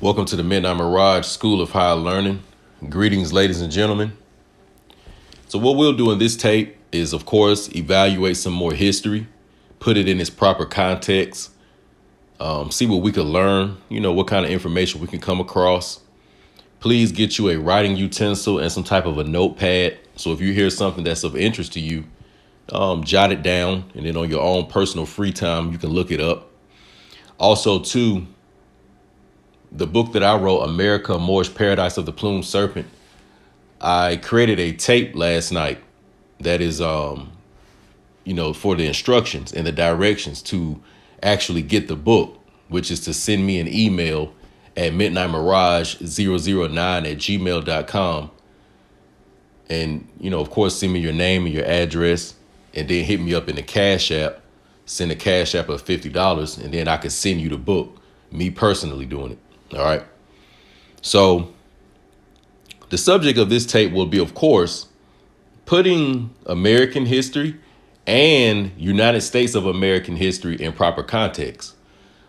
Welcome to the Midnight Mirage School of Higher Learning. Greetings, ladies and gentlemen. So what we'll do in this tape is, of course, evaluate some more history, put it in its proper context, see what we could learn, what kind of information we can come across. Please get you a writing utensil and some type of a notepad. So if you hear something that's of interest to you, jot it down, and then on your own personal free time, you can look it up. Also, too, the book that I wrote, America, Moorish Paradise of the Plumed Serpent, I created a tape last night that is, for the instructions and the directions to actually get the book, which is to send me an email at midnightmirage009@gmail.com. And, of course, send me your name and your address, and then hit me up in the Cash App, send a Cash App of $50, and then I can send you the book, me personally doing it. All right. So the subject of this tape will be, of course, putting American history and United States of American history in proper context.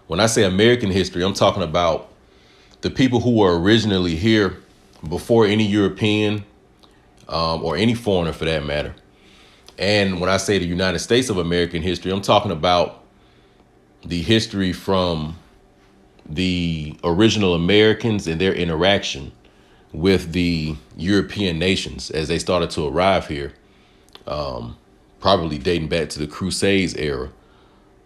When I say American history, I'm talking about the people who were originally here before any European or any foreigner for that matter. And when I say the United States of American history, I'm talking about the history from the original Americans and their interaction with the European nations as they started to arrive here, probably dating back to the Crusades era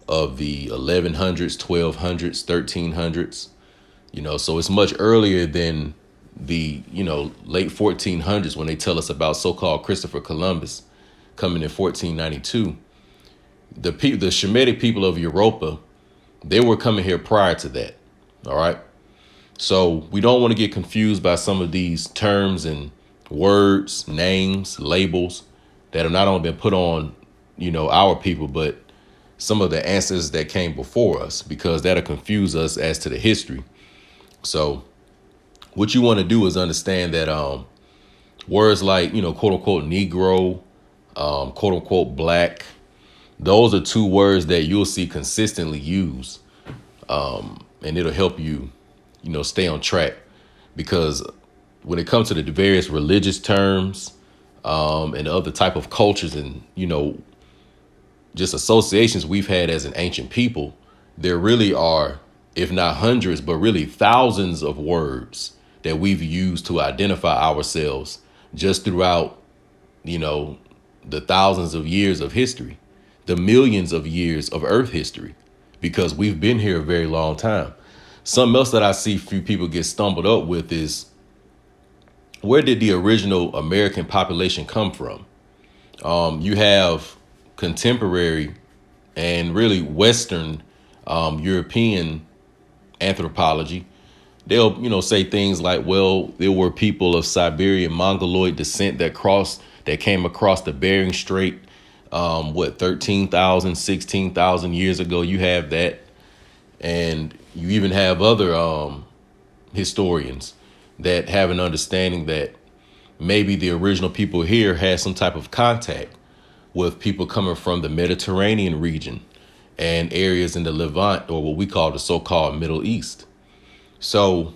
of the 1100s, 1200s, 1300s. So it's much earlier than the, late 1400s when they tell us about so-called Christopher Columbus coming in 1492. The Shemitic people of Europa, they were coming here prior to that. All right. So we don't want to get confused by some of these terms and words, names, labels that have not only been put on, our people, but some of the ancestors that came before us, because that'll confuse us as to the history. So what you want to do is understand that words like, quote unquote, Negro, quote unquote, black, those are two words that you'll see consistently used. And it'll help you, stay on track, because when it comes to the various religious terms and other type of cultures and, just associations we've had as an ancient people, there really are, if not hundreds, but really thousands of words that we've used to identify ourselves just throughout, the thousands of years of history, the millions of years of Earth history, because we've been here a very long time. Something else that I see few people get stumbled up with is, where did the original American population come from? You have contemporary and really Western European anthropology. They'll, say things like, well, there were people of Siberian Mongoloid descent that came across the Bering Strait, 13,000, 16,000 years ago. You have that. And you even have other historians that have an understanding that maybe the original people here had some type of contact with people coming from the Mediterranean region and areas in the Levant, or what we call the so-called Middle East. So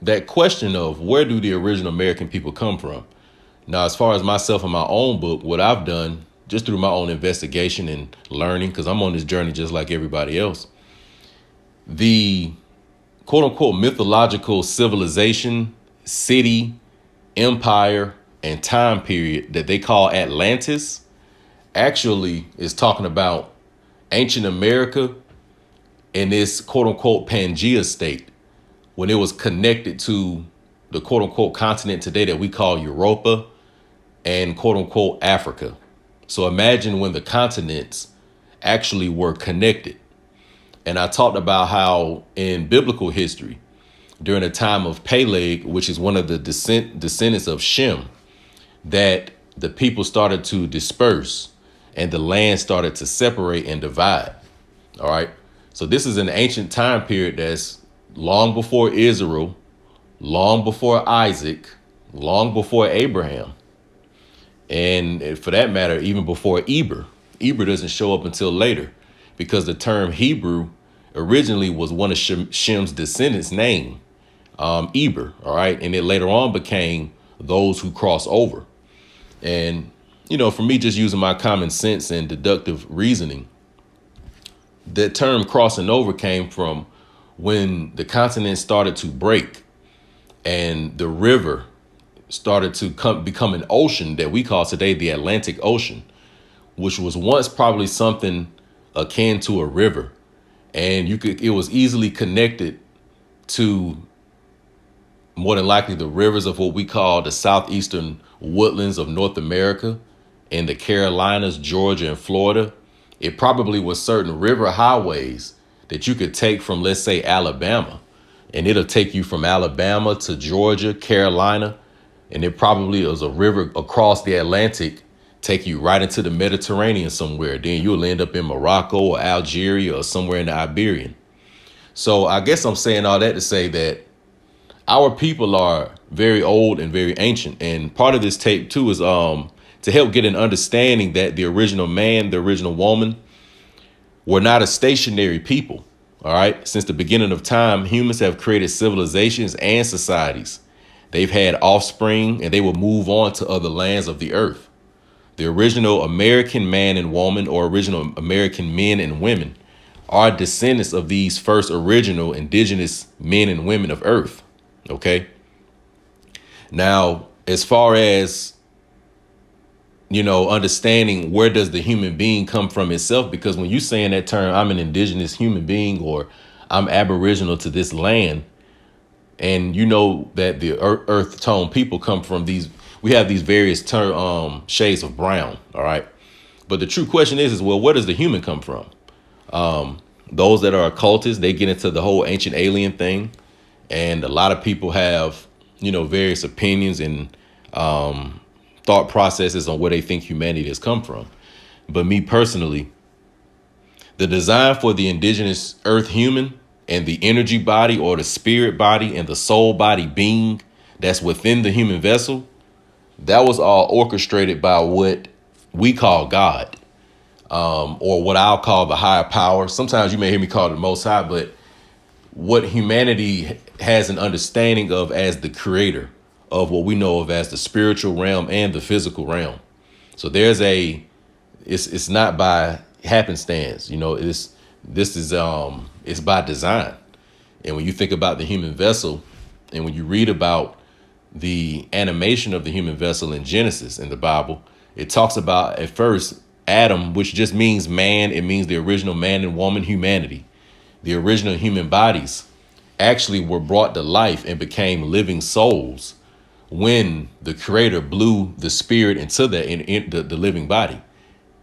that question of where do the original American people come from? Now, as far as myself and my own book, what I've done just through my own investigation and learning, because I'm on this journey just like everybody else, the quote unquote mythological civilization, city, empire, and time period that they call Atlantis actually is talking about ancient America in this quote unquote Pangea state, when it was connected to the quote unquote continent today that we call Europa and quote unquote Africa. So imagine when the continents actually were connected. And I talked about how in biblical history, during the time of Peleg, which is one of the descendants of Shem, that the people started to disperse and the land started to separate and divide. All right. So this is an ancient time period that's long before Israel, long before Isaac, long before Abraham. And for that matter, even before Eber. Eber doesn't show up until later, because the term Hebrew originally was one of Shem's descendants' name, Eber, all right? And it later on became those who cross over. And, for me, just using my common sense and deductive reasoning, that term crossing over came from when the continent started to break and the river started to become an ocean that we call today the Atlantic Ocean, which was once probably something akin to a river. And it was easily connected to more than likely the rivers of what we call the southeastern woodlands of North America and the Carolinas, Georgia, and Florida. It probably was certain river highways that you could take from, let's say, Alabama, and it'll take you from Alabama to Georgia, Carolina, and it probably was a river across the Atlantic, take you right into the Mediterranean somewhere. Then you'll end up in Morocco or Algeria or somewhere in the Iberian. So I guess I'm saying all that to say that our people are very old and very ancient. And part of this tape, too, is to help get an understanding that the original man, the original woman, were not a stationary people. All right. Since the beginning of time, humans have created civilizations and societies. They've had offspring and they will move on to other lands of the earth. The original American man and woman, or original American men and women, are descendants of these first original indigenous men and women of earth. OK. Now, as far as, understanding where does the human being come from itself, because when you saying that term, I'm an indigenous human being or I'm aboriginal to this land, and that the earth tone people come from we have these various shades of brown. All right. But the true question is, well, where does the human come from? Those that are occultists, they get into the whole ancient alien thing. And a lot of people have, various opinions and thought processes on where they think humanity has come from. But me personally, the design for the indigenous earth human and the energy body or the spirit body and the soul body being that's within the human vessel, that was all orchestrated by what we call God, or what I'll call the higher power. Sometimes you may hear me call it the Most High, but what humanity has an understanding of as the creator of what we know of as the spiritual realm and the physical realm. So it's not by happenstance, it's by design. And when you think about the human vessel, and when you read about the animation of the human vessel in Genesis in the Bible, it talks about at first Adam, which just means man. It means the original man and woman humanity. The original human bodies actually were brought to life and became living souls when the creator blew the spirit into the living body.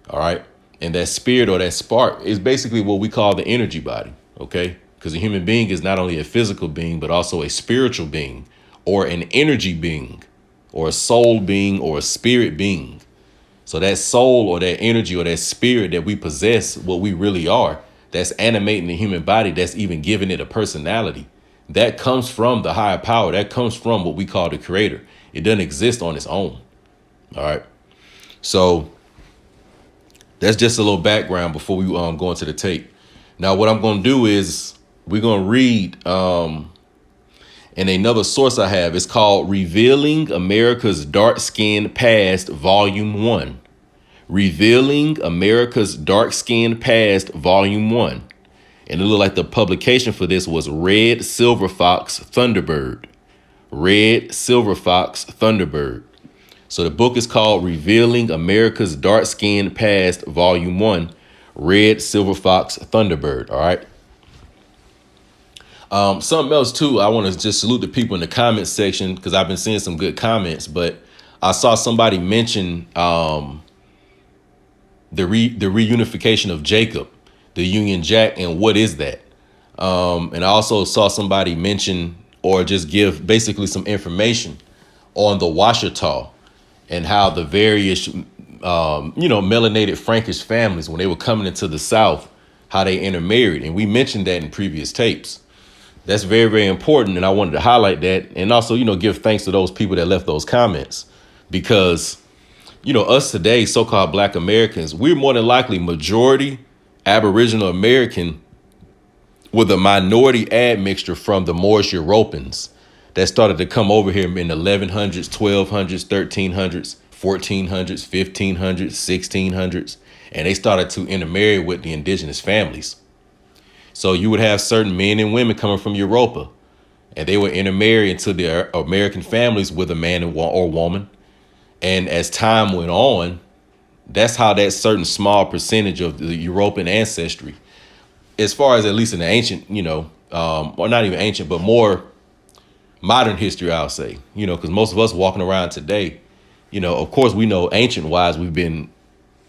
All right. And that spirit or that spark is basically what we call the energy body. OK, because a human being is not only a physical being, but also a spiritual being or an energy being or a soul being or a spirit being. So that soul or that energy or that spirit that we possess, what we really are, that's animating the human body, that's even giving it a personality, that comes from the higher power. That comes from what we call the creator. It doesn't exist on its own. All right. So that's just a little background before we go into the tape. Now, what I'm going to do is we're going to read and another source I have is called Revealing America's Dark-Skinned Past, Volume 1. Revealing America's Dark-Skinned Past, Volume 1. And it looked like the publication for this was Red Silver Fox Thunderbird. Red Silver Fox Thunderbird. So the book is called Revealing America's Dark-Skinned Past, Volume 1, Red Silver Fox Thunderbird. All right. Something else, too, I want to just salute the people in the comment section because I've been seeing some good comments. But I saw somebody mention the reunification of Jacob, the Union Jack, and what is that? And I also saw somebody mention or just give basically some information on the Washita and how the various, melanated Frankish families, when they were coming into the South, how they intermarried. And we mentioned that in previous tapes. That's very, very important. And I wanted to highlight that and also, give thanks to those people that left those comments because, us today, so-called Black Americans, we're more than likely majority Aboriginal American with a minority admixture from the Moorish Europans that started to come over here in the 1100s, 1200s, 1300s, 1400s, 1500s, 1600s, and they started to intermarry with the indigenous families. So you would have certain men and women coming from Europa, and they would intermarry into their American families with a man or woman. And as time went on, that's how that certain small percentage of the European ancestry, as far as at least in the ancient, or not even ancient, but more modern history, I'll say, because most of us walking around today, of course, we know ancient wise, we've been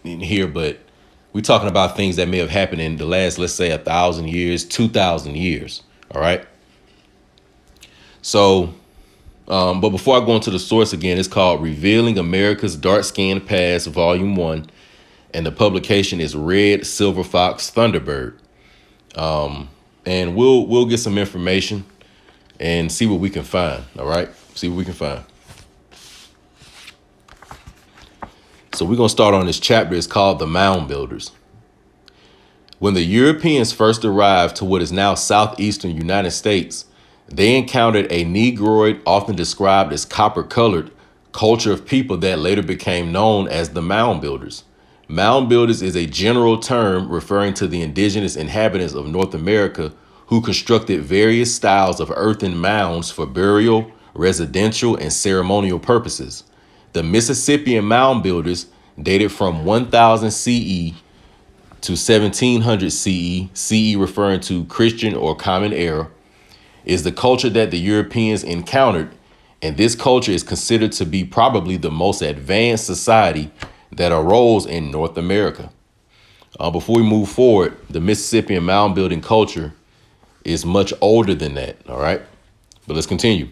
in here, but we're talking about things that may have happened in the last, let's say, 1,000 years, 2,000 years. All right. So, but before I go into the source again, it's called Revealing America's Dark-Skinned Past, Volume 1. And the publication is Red Silver Fox Thunderbird. And we'll get some information and see what we can find. All right. See what we can find. So we're going to start on this chapter. It's called The Mound Builders. When the Europeans first arrived to what is now southeastern United States, they encountered a Negroid, often described as copper-colored, culture of people that later became known as the Mound Builders. Mound Builders is a general term referring to the indigenous inhabitants of North America who constructed various styles of earthen mounds for burial, residential, and ceremonial purposes. The Mississippian mound builders dated from 1000 CE to 1700 CE, CE referring to Christian or Common Era, is the culture that the Europeans encountered, and this culture is considered to be probably the most advanced society that arose in North America. Before we move forward, the Mississippian mound building culture is much older than that, all right? But let's continue.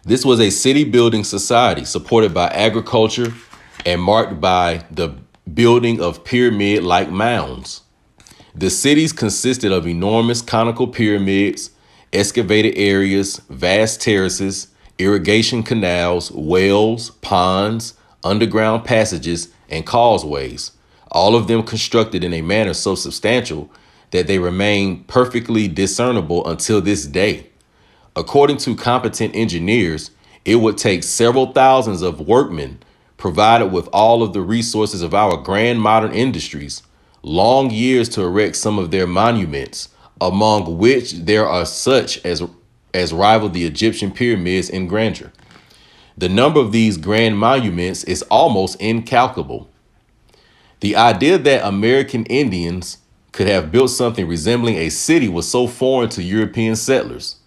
This was a city building society supported by agriculture and marked by the building of pyramid-like mounds. The cities consisted of enormous conical pyramids, excavated areas, vast terraces, irrigation canals, wells, ponds, underground passages, and causeways, all of them constructed in a manner so substantial that they remain perfectly discernible until this day. According to competent engineers, it would take several thousands of workmen provided with all of the resources of our grand modern industries, long years to erect some of their monuments, among which there are such as rival the Egyptian pyramids in grandeur. The number of these grand monuments is almost incalculable. The idea that American Indians could have built something resembling a city was so foreign to European settlers.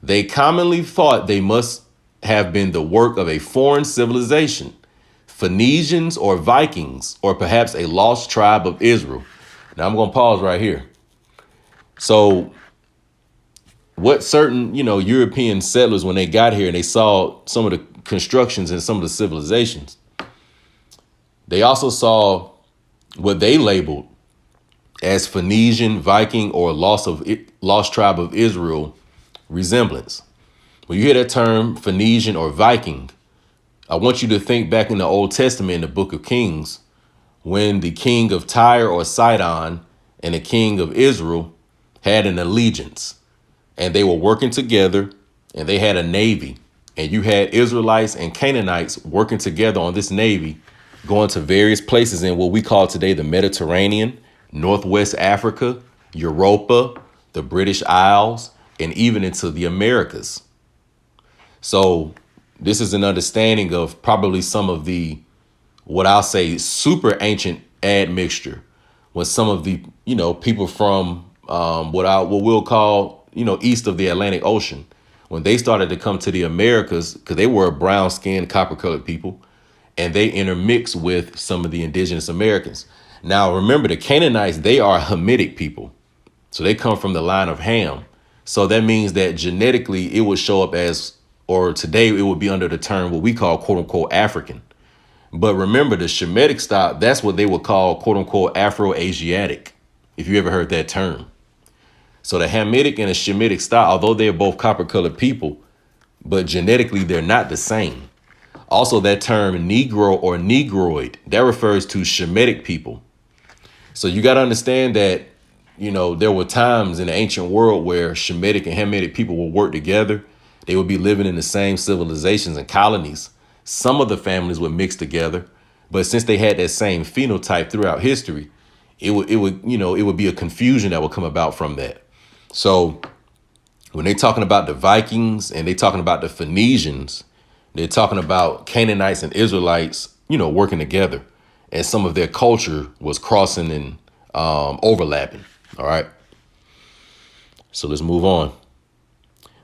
They commonly thought they must have been the work of a foreign civilization, Phoenicians or Vikings, or perhaps a lost tribe of Israel. Now I'm going to pause right here. So what certain, European settlers, when they got here and they saw some of the constructions and some of the civilizations, they also saw what they labeled as Phoenician, Viking, or lost tribe of Israel resemblance. When you hear that term Phoenician or Viking, I want you to think back in the Old Testament in the book of Kings, when the king of Tyre or Sidon and the king of Israel had an allegiance, and they were working together, and they had a navy, and you had Israelites and Canaanites working together on this navy, going to various places in what we call today the Mediterranean, Northwest Africa, Europa, the British Isles, and even into the Americas. So this is an understanding of probably some of the, what I'll say, super ancient admixture, when some of the, people from what we'll call, east of the Atlantic Ocean, when they started to come to the Americas, because they were brown skinned, copper colored people, and they intermixed with some of the indigenous Americans. Now, remember, the Canaanites, they are Hamitic people. So they come from the line of Ham. So that means that genetically it would show up as, or today it would be under the term what we call, quote unquote, African. But remember, the Shemitic style, that's what they would call, quote unquote, Afro-Asiatic, if you ever heard that term. So the Hamitic and the Shemitic style, although they're both copper colored people, but genetically they're not the same. Also, that term Negro or Negroid, that refers to Shemitic people. So you got to understand that, there were times in the ancient world where Shemitic and Hamitic people will work together. They would be living in the same civilizations and colonies. Some of the families would mix together, but since they had that same phenotype throughout history, it would be a confusion that would come about from that. So when they're talking about the Vikings and they're talking about the Phoenicians, they're talking about Canaanites and Israelites, working together, and some of their culture was crossing and overlapping. All right. So let's move on.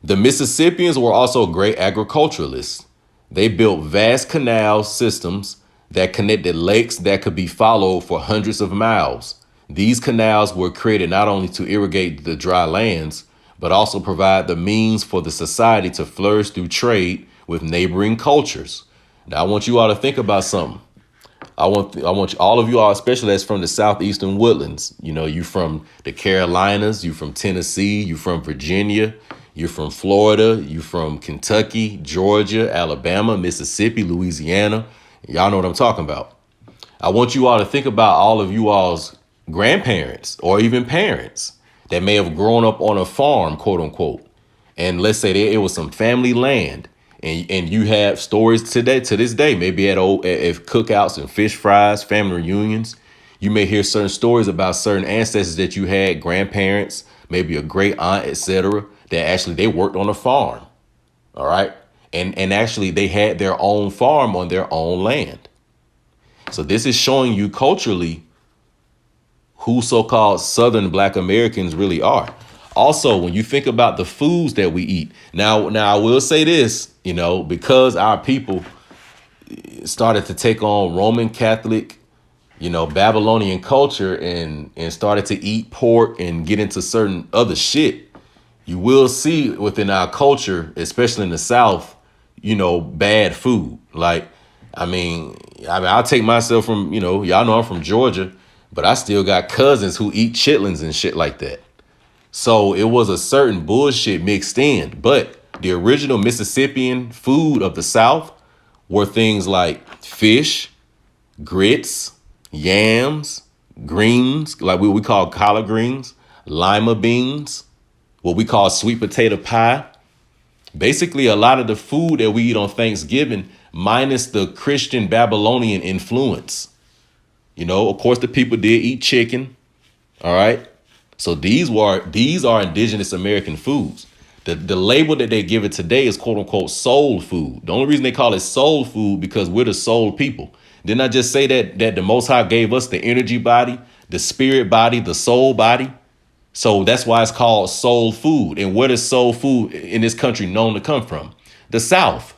The Mississippians were also great agriculturalists. They built vast canal systems that connected lakes that could be followed for hundreds of miles. These canals were created not only to irrigate the dry lands, but also provide the means for the society to flourish through trade with neighboring cultures. Now, I want you all to think about something. I want all of you all, especially that's from the southeastern woodlands. You from the Carolinas, you from Tennessee, you from Virginia, you're from Florida, you from Kentucky, Georgia, Alabama, Mississippi, Louisiana. Y'all know what I'm talking about. I want you all to think about all of you all's grandparents or even parents that may have grown up on a farm, quote unquote. And let's say it was some family land. And you have stories to this day, maybe at cookouts and fish fries, family reunions. You may hear certain stories about certain ancestors that you had, grandparents, maybe a great aunt, etc., that actually they worked on a farm. All right. And actually they had their own farm on their own land. So this is showing you culturally who so-called Southern Black Americans really are. Also, when you think about the foods that we eat, now I will say this, because our people started to take on Roman Catholic, Babylonian culture and started to eat pork and get into certain other shit. You will see within our culture, especially in the South, bad food. Like, I'll take myself from, y'all know I'm from Georgia, but I still got cousins who eat chitlins and shit like that. So it was a certain bullshit mixed in. But the original Mississippian food of the South were things like fish, grits, yams, greens, like what we call collard greens, lima beans, what we call sweet potato pie. Basically, a lot of the food that we eat on Thanksgiving, minus the Christian Babylonian influence. Of course, the people did eat chicken. All right. So these are indigenous American foods. The label that they give it today is quote unquote soul food. The only reason they call it soul food because we're the soul people. Didn't I just say that the Most High gave us the energy body, the spirit body, the soul body? So that's why it's called soul food. And where does soul food in this country known to come from? The South,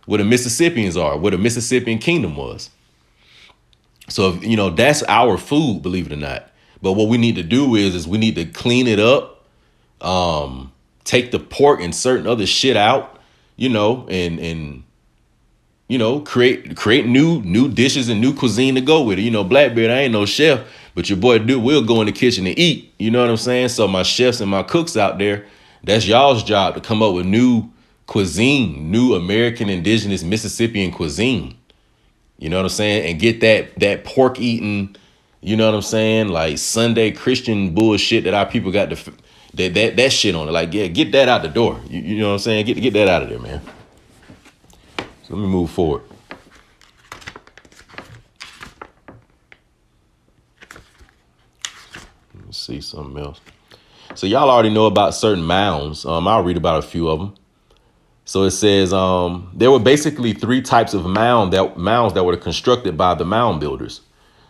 where the Mississippians are, where the Mississippian kingdom was. So, that's our food, believe it or not. But what we need to do is we need to clean it up, take the pork and certain other shit out, and create new dishes and new cuisine to go with it. Blackbeard, I ain't no chef, but your boy will go in the kitchen and eat. You know what I'm saying? So my chefs and my cooks out there, that's y'all's job to come up with new cuisine, new American indigenous Mississippian cuisine. You know what I'm saying? And get that pork eating, you know what I'm saying? Like Sunday Christian bullshit that our people got that shit on it. Like, yeah, get that out the door. You know what I'm saying? Get that out of there, man. So let me move forward. Let's see something else. So y'all already know about certain mounds. I'll read about a few of them. So it says there were basically three types of mounds that were constructed by the mound builders.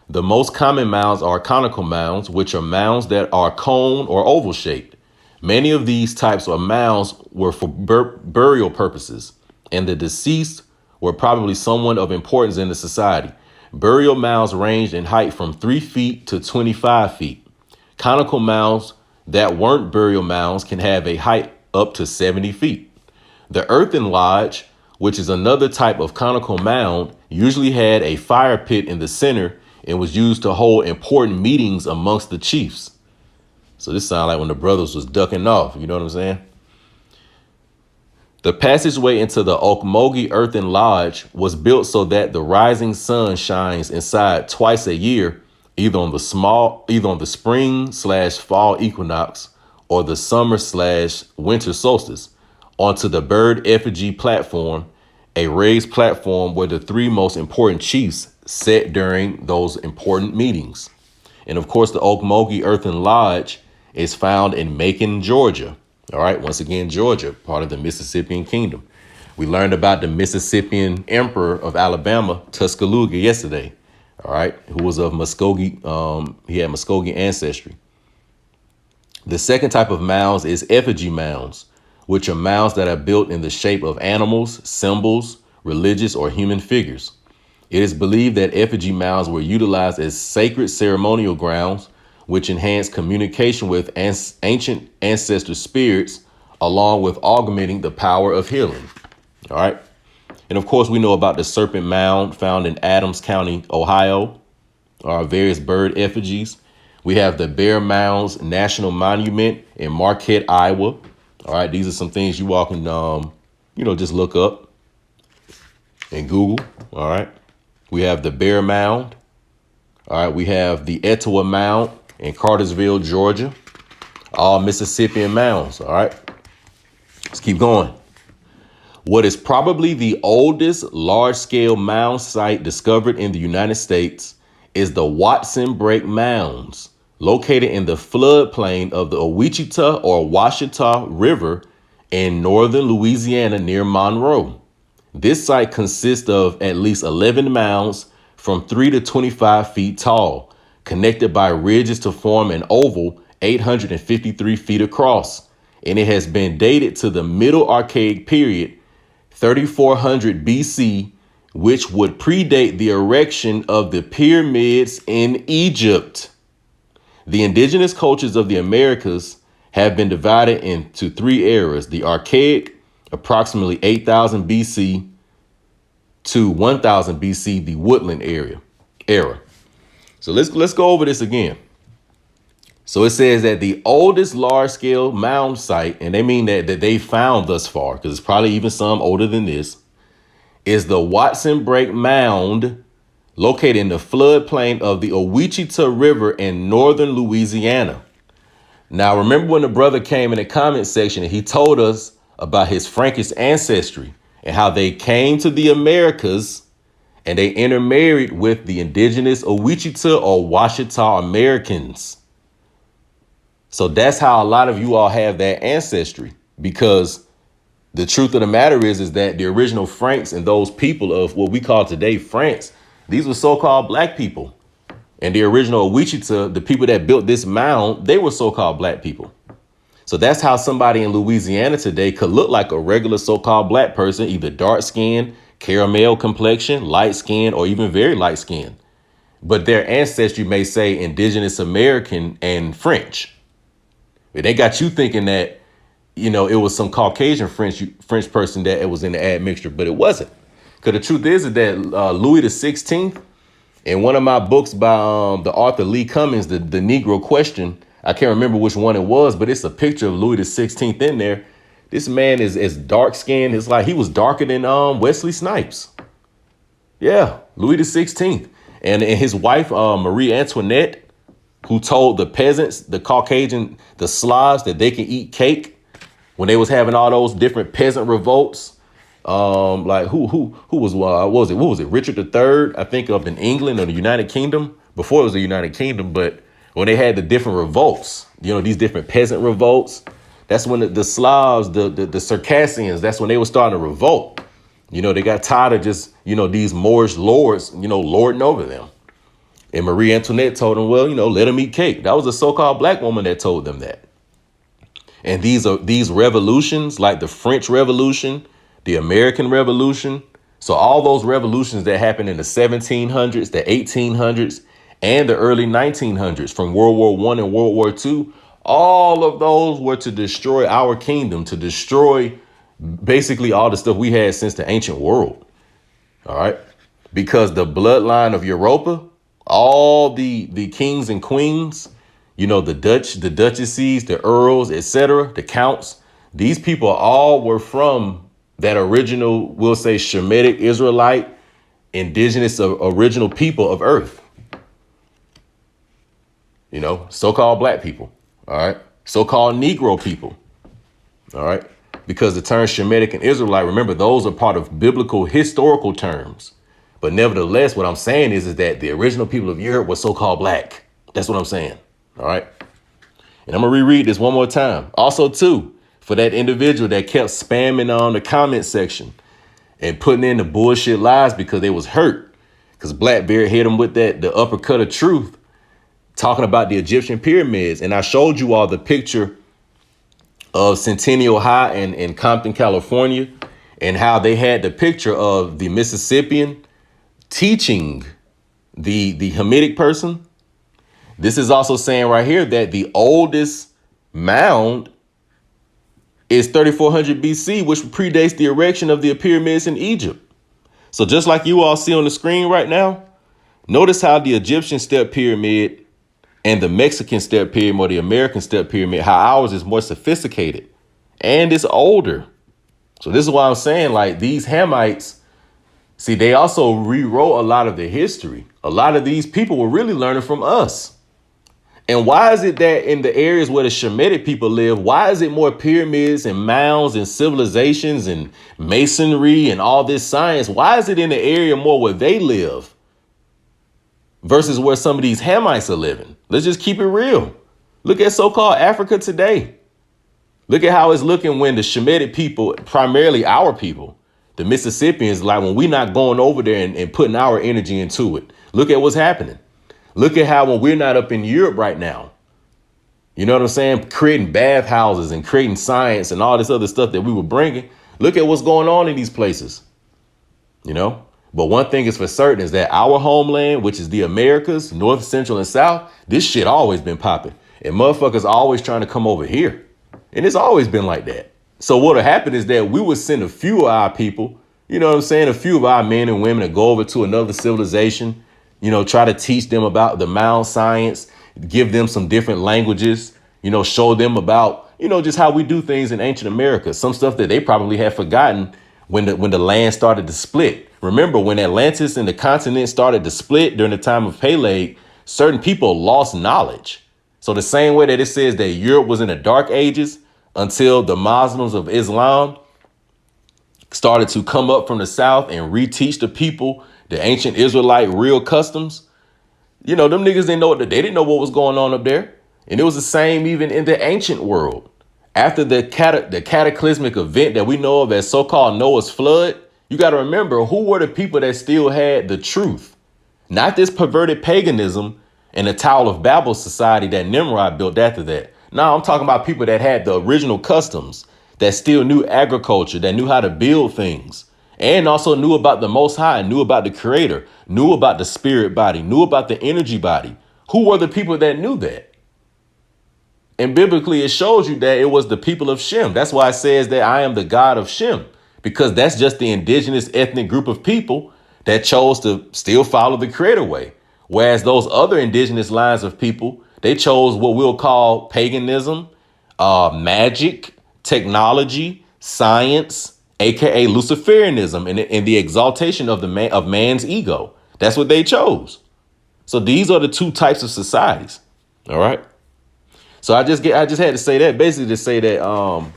The most common mounds are conical mounds, which are mounds that are cone or oval shaped. Many of these types of mounds were for burial purposes, and the deceased were probably someone of importance in the society. Burial mounds ranged in height from 3 feet to 25 feet. Conical mounds that weren't burial mounds can have a height up to 70 feet. The earthen lodge, which is another type of conical mound, usually had a fire pit in the center and was used to hold important meetings amongst the chiefs. So this sounds like when the brothers was ducking off. You know what I'm saying? The passageway into the Okmulgee Earthen Lodge was built so that the rising sun shines inside twice a year, either on the spring/fall equinox or the summer/winter solstice. onto the bird effigy platform, a raised platform where the three most important chiefs sat during those important meetings. And of course, the Okmulgee Earthen Lodge is found in Macon, Georgia. All right. Once again, Georgia, part of the Mississippian Kingdom. We learned about the Mississippian Emperor of Alabama, Tuscaloosa, yesterday. All right. Who was of Muskogee. He had Muskogee ancestry. The second type of mounds is effigy mounds, which are mounds that are built in the shape of animals, symbols, religious or human figures. It is believed that effigy mounds were utilized as sacred ceremonial grounds, which enhance communication with ancient ancestor spirits, along with augmenting the power of healing. All right. And of course, we know about the Serpent Mound found in Adams County, Ohio, or various bird effigies. We have the Bear Mounds National Monument in Marquette, Iowa. All right. These are some things you all can, just look up and Google. All right. We have the Bear Mound. All right. We have the Etowah Mound in Cartersville, Georgia. All Mississippian mounds. All right. Let's keep going. What is probably the oldest large-scale mound site discovered in the United States is the Watson Break Mounds, located in the floodplain of the Ouachita or Washita River in northern Louisiana near Monroe. This site consists of at least 11 mounds from 3 to 25 feet tall, connected by ridges to form an oval 853 feet across, and it has been dated to the Middle Archaic period, 3400 BC, which would predate the erection of the pyramids in Egypt. The indigenous cultures of the Americas have been divided into three eras: the Archaic, approximately 8000 BC to 1000 BC, the Woodland era. So let's go over this again. So it says that the oldest large-scale mound site, and they mean that they found thus far, because it's probably even some older than this, is the Watson Break Mound, located in the floodplain of the Ouachita River in northern Louisiana. Now, remember when the brother came in the comment section and he told us about his Frankish ancestry and how they came to the Americas and they intermarried with the indigenous Ouachita or Washita Americans. So that's how a lot of you all have that ancestry, because the truth of the matter is that the original Franks and those people of what we call today France, these were so-called black people. And the original Ouachita, the people that built this mound, they were so-called black people. So that's how somebody in Louisiana today could look like a regular so-called black person, either dark skin, caramel complexion, light skin, or even very light skin. But their ancestry may say indigenous American and French. They got you thinking that, it was some Caucasian French person that it was in the admixture, but it wasn't. Because the truth is that Louis the 16th, in one of my books by the author Lee Cummings, the Negro Question, I can't remember which one it was, but it's a picture of Louis the 16th in there. This man is dark skinned. It's like he was darker than Wesley Snipes. Yeah, Louis the 16th. And his wife, Marie Antoinette, who told the peasants, the Caucasian, the Slavs, that they can eat cake when they was having all those different peasant revolts. Like who was what was it? Richard III, I think, of in England or the United Kingdom, before it was the United Kingdom. But when they had the different revolts, these different peasant revolts, that's when the Slavs, the Circassians, that's when they were starting to revolt. They got tired of just, these Moorish lords, lording over them. And Marie Antoinette told them, well, let them eat cake. That was a so-called black woman that told them that. And these revolutions, like the French Revolution, the American Revolution. So all those revolutions that happened in the 1700s, the 1800s, and the early 1900s, from World War I and World War II, all of those were to destroy our kingdom, to destroy basically all the stuff we had since the ancient world. All right. Because the bloodline of Europa, all the kings and queens, the Dutch, the duchesses, the earls, etc., the counts, these people all were from that original, we'll say, Shemitic, Israelite, indigenous, original people of earth. So-called black people. All right. So-called Negro people. All right. because the term Shemitic and Israelite, remember, those are part of biblical historical terms. But nevertheless, what I'm saying is that the original people of Europe were so-called black. That's what I'm saying. All right. And I'm going to reread this one more time. Also, too, for that individual that kept spamming on the comment section and putting in the bullshit lies because they was hurt, because Blackbeard hit them with the uppercut of truth, talking about the Egyptian pyramids. And I showed you all the picture of Centennial High in Compton, California, and how they had the picture of the Mississippian teaching the Hamitic person. This is also saying right here that the oldest mound is 3400 BC, which predates the erection of the pyramids in Egypt. So just like you all see on the screen right now, notice how the Egyptian step pyramid and the Mexican step pyramid or the American step pyramid, how ours is more sophisticated and it's older. So this is why I'm saying, like, these Hamites, see, they also rewrote a lot of the history. A lot of these people were really learning from us. And why is it that in the areas where the Shemitic people live, why is it more pyramids and mounds and civilizations and masonry and all this science? Why is it in the area more where they live versus where some of these Hamites are living? Let's just keep it real. Look at so-called Africa today. Look at how it's looking when the Shemitic people, primarily our people, the Mississippians, like when we're not going over there and putting our energy into it. Look at what's happening. Look at how when we're not up in Europe right now, you know what I'm saying, creating bathhouses and creating science and all this other stuff that we were bringing. Look at what's going on in these places, you know. But one thing is for certain is that our homeland, which is the Americas, North, Central and South, this shit always been popping and motherfuckers always trying to come over here. And it's always been like that. So what'll happen is that we would send a few of our people, you know what I'm saying, a few of our men and women to go over to another civilization, you know, try to teach them about the mound science, give them some different languages, you know, show them about, you know, just how we do things in ancient America. Some stuff that they probably had forgotten when the land started to split. Remember, when Atlantis and the continent started to split during the time of Peleg, certain people lost knowledge. So the same way that it says that Europe was in the dark ages until the Muslims of Islam started to come up from the south and reteach the people the ancient Israelite real customs, you know, them niggas didn't know they didn't know what was going on up there. And it was the same even in the ancient world. After the cataclysmic event that we know of as so-called Noah's flood, you got to remember who were the people that still had the truth, not this perverted paganism and the Tower of Babel society that Nimrod built after that. No, I'm talking about people that had the original customs, that still knew agriculture, that knew how to build things. And also knew about the Most High, knew about the Creator, knew about the spirit body, knew about the energy body. Who were the people that knew that? And biblically, it shows you that it was the people of Shem. That's why it says that I am the God of Shem, because that's just the indigenous ethnic group of people that chose to still follow the Creator way. Whereas those other indigenous lines of people, they chose what we'll call paganism, magic, technology, science, aka Luciferianism, and the exaltation of man's ego. That's what they chose. So these are the two types of societies. All right. So I just had to say that, basically to say that,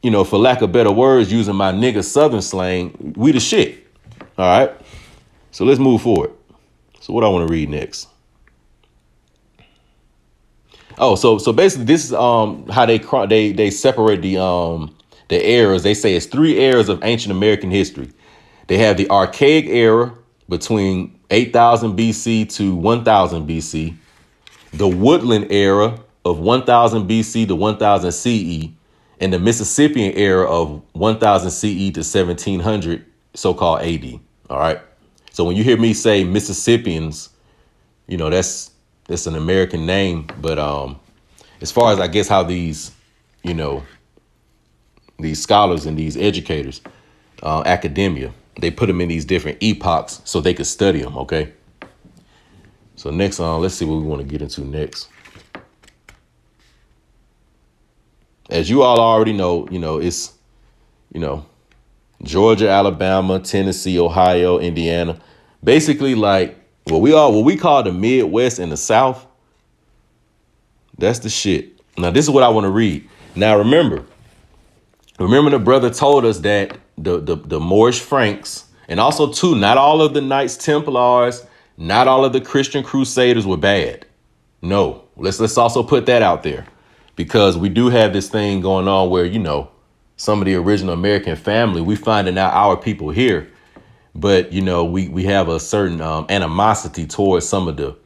you know, for lack of better words, using my nigga Southern slang, we the shit. All right. So let's move forward. So what I want to read next. Oh, so basically this is how they separate the eras. They say it's 3 eras of ancient American history. They have the Archaic era between 8000 BC to 1000 BC, the Woodland era of 1000 BC to 1000 CE, and the Mississippian era of 1000 CE to 1700, so-called AD. All right. So when you hear me say Mississippians, you know, that's an American name. But as far as I guess how these, you know, these scholars and these educators, academia, they put them in these different epochs so they could study them. OK. So next on, let's see what we want to get into next. As you all already know, it's, Georgia, Alabama, Tennessee, Ohio, Indiana, basically like what we call the Midwest and the South. That's the shit. Now, this is what I want to read. Now, remember, Remember, the brother told us that the Moorish Franks, and also too, not all of the Knights Templars, not all of the Christian Crusaders were bad. No, let's also put that out there, because we do have this thing going on where, you know, some of the original American family, we finding out our people here, but you know, we have a certain animosity towards some of the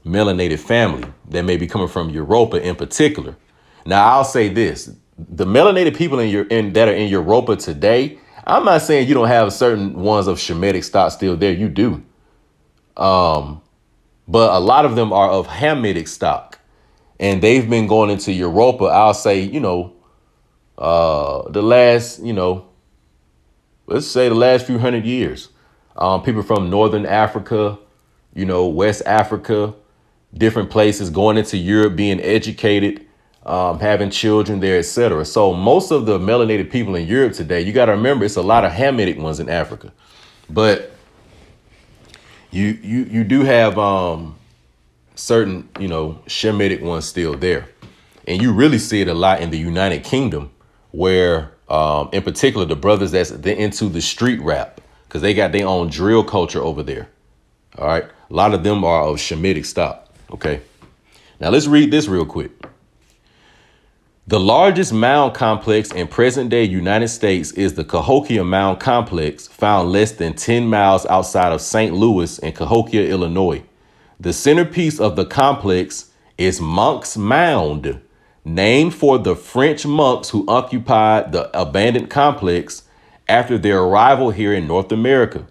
melanated family that may be coming from Europa in particular. Now, I'll say this: the melanated people that are in Europa today, I'm not saying you don't have certain ones of Shemitic stock still there. You do. But a lot of them are of Hamitic stock, and they've been going into Europa. I'll say, you know, the last, you know, let's say the last few hundred years. People from Northern Africa, you know, West Africa, different places, going into Europe, being educated, having children there, etc. So most of the melanated people in Europe today, you got to remember, it's a lot of Hamitic ones in Africa, but you do have certain, you know, Shemitic ones still there. And you really see it a lot in the United Kingdom, where in particular the brothers that's into the street rap, because they got their own drill culture over there. All right. A lot of them are of Shemitic stock. OK, now let's read this real quick. The largest mound complex in present day United States is the Cahokia Mound Complex, found less than 10 miles outside of St. Louis in Cahokia, Illinois. The centerpiece of the complex is Monk's Mound, named for the French monks who occupied the abandoned complex after their arrival here in North America.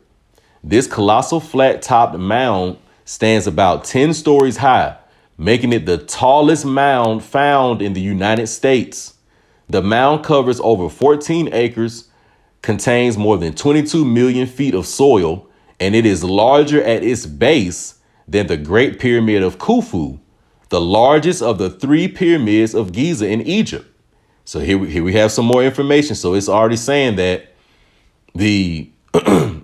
This colossal flat-topped mound stands about 10 stories high, making it the tallest mound found in the United States. The mound covers over 14 acres, contains more than 22 million feet of soil, and it is larger at its base than the Great Pyramid of Khufu, the largest of the 3 pyramids of Giza in Egypt. So here we have some more information. So it's already saying that the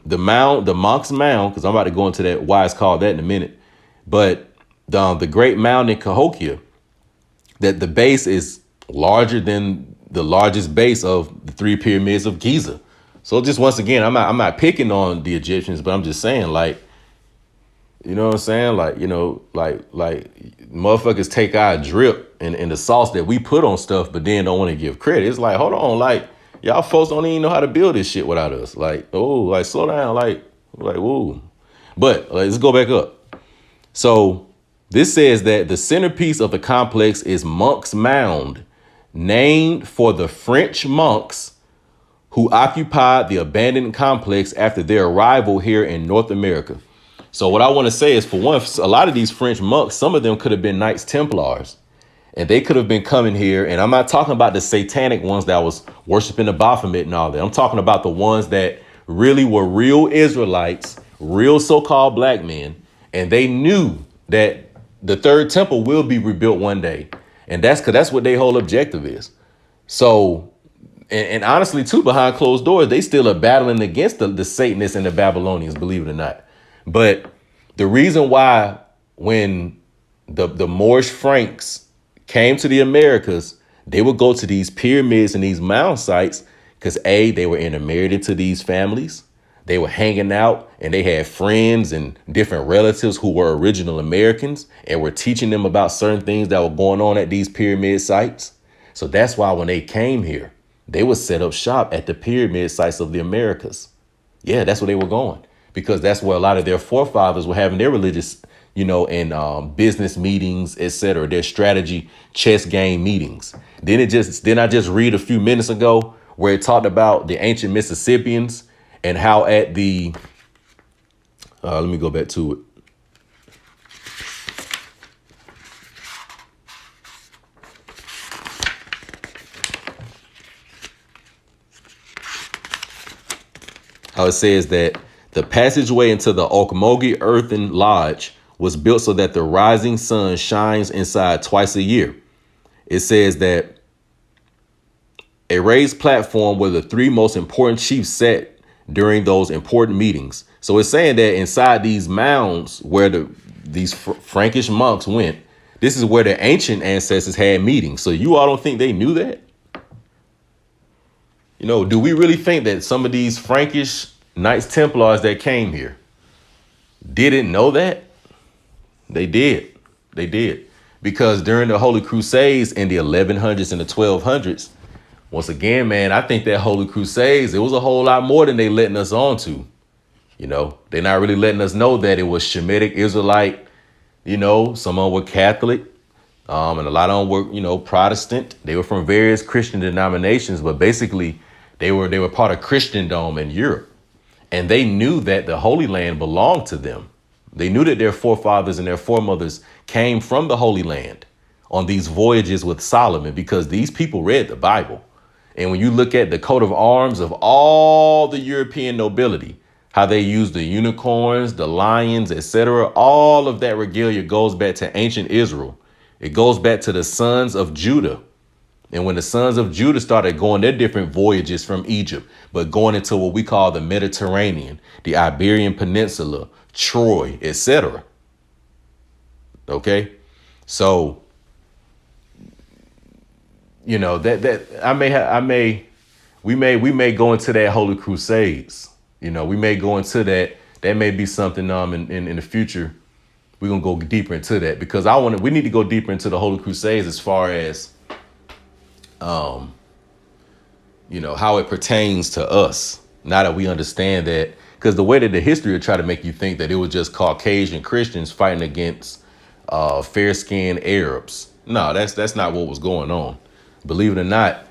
mound, the Monk's Mound, because I'm about to go into that, why it's called that in a minute, but the Great Mound in Cahokia, that the base is larger than the largest base of the 3 pyramids of Giza. So just once again, I'm not picking on the Egyptians, but I'm just saying, like, you know what I'm saying? Like, you know, like motherfuckers take our drip and the sauce that we put on stuff, but then don't want to give credit. It's like, hold on, like, y'all folks don't even know how to build this shit without us. Like, oh, like, slow down, like, whoa. But let's go back up. So this says that the centerpiece of the complex is Monk's Mound, named for the French monks who occupied the abandoned complex after their arrival here in North America. So what I want to say is, for one, a lot of these French monks, some of them could have been Knights Templars, and they could have been coming here. And I'm not talking about the satanic ones that was worshiping the Baphomet and all that. I'm talking about the ones that really were real Israelites, real so-called black men, and they knew that the third temple will be rebuilt one day. And that's what their whole objective is. So, and honestly, too, behind closed doors, they still are battling against the Satanists and the Babylonians, believe it or not. But the reason why, when the Moorish Franks came to the Americas, they would go to these pyramids and these mound sites because, A, they were intermarried into these families. They were hanging out and they had friends and different relatives who were original Americans and were teaching them about certain things that were going on at these pyramid sites. So that's why when they came here, they would set up shop at the pyramid sites of the Americas. Yeah, that's where they were going, because that's where a lot of their forefathers were having their religious, you know, and business meetings, etc., their strategy chess game meetings. Didn't I just read a few minutes ago where it talked about the ancient Mississippians and how at the, let me go back to it. How it says that the passageway into the Okmulgee Earthen Lodge was built so that the rising sun shines inside twice a year. It says that a raised platform where the 3 most important chiefs sat during those important meetings. So it's saying that inside these mounds where these Frankish monks went, this is where the ancient ancestors had meetings. So you all don't think they knew that? Do we really think that some of these Frankish Knights Templars that came here didn't know that? They did. They did. Because during the Holy Crusades in the 1100s and the 1200s, once again, man, I think that Holy Crusades, it was a whole lot more than they letting us on to. They're not really letting us know that it was Shemitic, Israelite, some of them were Catholic, and a lot of them were, Protestant. They were from various Christian denominations, but basically they were part of Christendom in Europe. And they knew that the Holy Land belonged to them. They knew that their forefathers and their foremothers came from the Holy Land on these voyages with Solomon, because these people read the Bible. And when you look at the coat of arms of all the European nobility, how they use the unicorns, the lions, etc., all of that regalia goes back to ancient Israel. It goes back to the sons of Judah. And when the sons of Judah started going their different voyages from Egypt, but going into what we call the Mediterranean, the Iberian Peninsula, Troy, etc. Okay, so we may go into that Holy Crusades. We may go into that. That may be something in the future. We're gonna go deeper into that, because we need to go deeper into the Holy Crusades as far as how it pertains to us. Now that we understand that, because the way that the history will try to make you think that it was just Caucasian Christians fighting against fair-skinned Arabs. No, that's not what was going on. Believe it or not,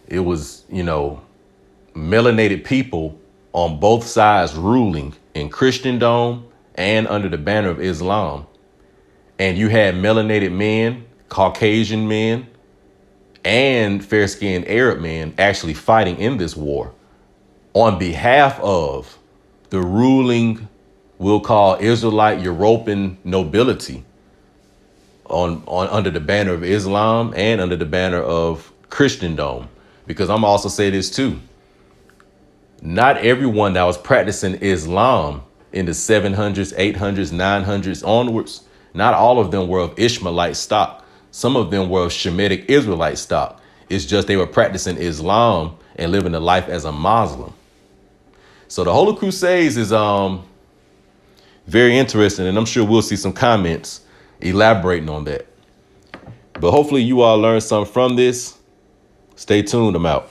it was, melanated people on both sides ruling in Christendom and under the banner of Islam. And you had melanated men, Caucasian men, and fair-skinned Arab men actually fighting in this war on behalf of the ruling, we'll call Israelite European nobility on under the banner of Islam and under the banner of Christendom. Because I'm also say this too. Not everyone that was practicing Islam in the 700s, 800s, 900s onwards, not all of them were of Ishmaelite stock. Some of them were of Shemitic Israelite stock. It's just they were practicing Islam and living a life as a Muslim. So the Holy Crusades is very interesting, and I'm sure we'll see some comments elaborating on that. But hopefully you all learned something from this. Stay tuned. I'm out.